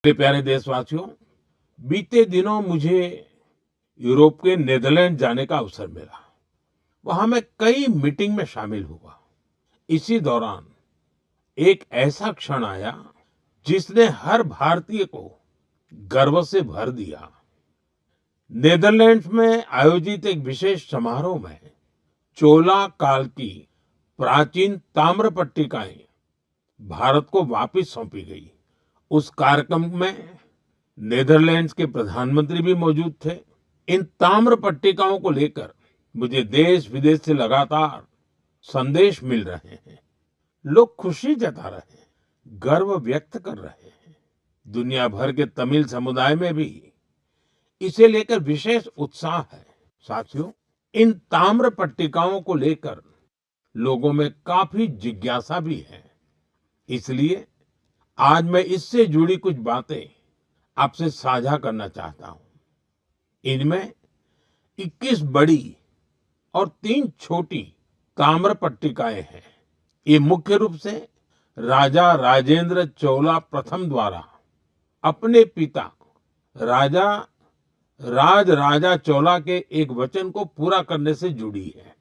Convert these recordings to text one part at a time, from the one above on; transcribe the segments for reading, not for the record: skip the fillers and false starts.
मेरे प्यारे देशवासियों, बीते दिनों मुझे यूरोप के नीदरलैंड जाने का अवसर मिला। वहां मैं कई मीटिंग में शामिल हुआ। इसी दौरान एक ऐसा क्षण आया जिसने हर भारतीय को गर्व से भर दिया। नीदरलैंड्स में आयोजित एक विशेष समारोह में चोला काल की प्राचीन ताम्र पट्टिकाएं भारत को वापस सौंपी गई। उस कार्यक्रम में नीदरलैंड्स के प्रधानमंत्री भी मौजूद थे। इन ताम्र पट्टिकाओं को लेकर मुझे देश विदेश से लगातार संदेश मिल रहे हैं। लोग खुशी जता रहे हैं, गर्व व्यक्त कर रहे हैं। दुनिया भर के तमिल समुदाय में भी इसे लेकर विशेष उत्साह है। साथियों, इन ताम्र पट्टिकाओं को लेकर लोगों में काफी जिज्ञासा भी है। इसलिए आज मैं इससे जुड़ी कुछ बातें आपसे साझा करना चाहता हूं। इनमें 21 बड़ी और 3 छोटी ताम्र पट्टिकाएं हैं। ये मुख्य रूप से राजा राजेंद्र चोला प्रथम द्वारा अपने पिता राजा राजराजा चोला के एक वचन को पूरा करने से जुड़ी है।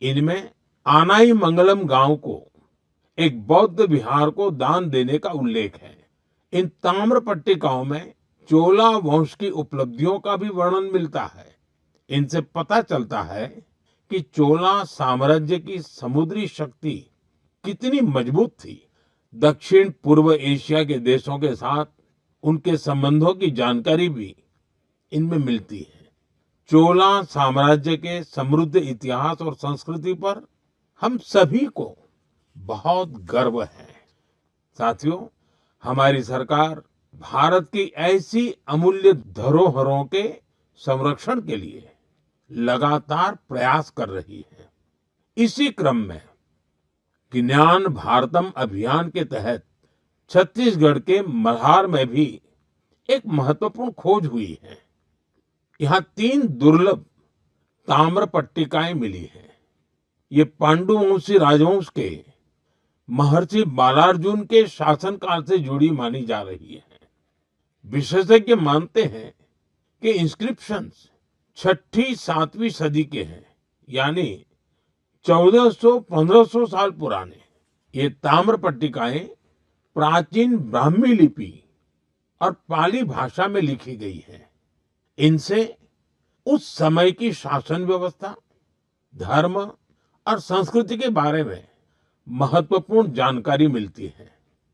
इनमें आनाई मंगलम गांव को एक बौद्ध विहार को दान देने का उल्लेख है। इन ताम्र पट्टिकाओं में चोला वंश की उपलब्धियों का भी वर्णन मिलता है। इनसे पता चलता है कि चोला साम्राज्य की समुद्री शक्ति कितनी मजबूत थी। दक्षिण पूर्व एशिया के देशों के साथ उनके संबंधों की जानकारी भी इनमें मिलती है। चोला साम्राज्य के समृद्ध इतिहास और संस्कृति पर हम सभी को बहुत गर्व है। साथियों, हमारी सरकार भारत की ऐसी अमूल्य धरोहरों के संरक्षण के लिए लगातार प्रयास कर रही है। इसी क्रम में ज्ञान भारतम अभियान के तहत छत्तीसगढ़ के मल्हार में भी एक महत्वपूर्ण खोज हुई है। यहाँ 3 दुर्लभ ताम्र पट्टिकाएं मिली हैं। ये पांडुवंशी राजवंश के महर्षि बालार्जुन के शासनकाल से जुड़ी मानी जा रही है। विशेषज्ञ मानते हैं कि इंस्क्रिप्शंस 6ठी 7वीं सदी के हैं, यानी 1400-1500 साल पुराने। ये ताम्र पट्टिकाएं प्राचीन ब्राह्मी लिपि और पाली भाषा में लिखी गई है। इनसे उस समय की शासन व्यवस्था, धर्म और संस्कृति के बारे में महत्वपूर्ण जानकारी मिलती है।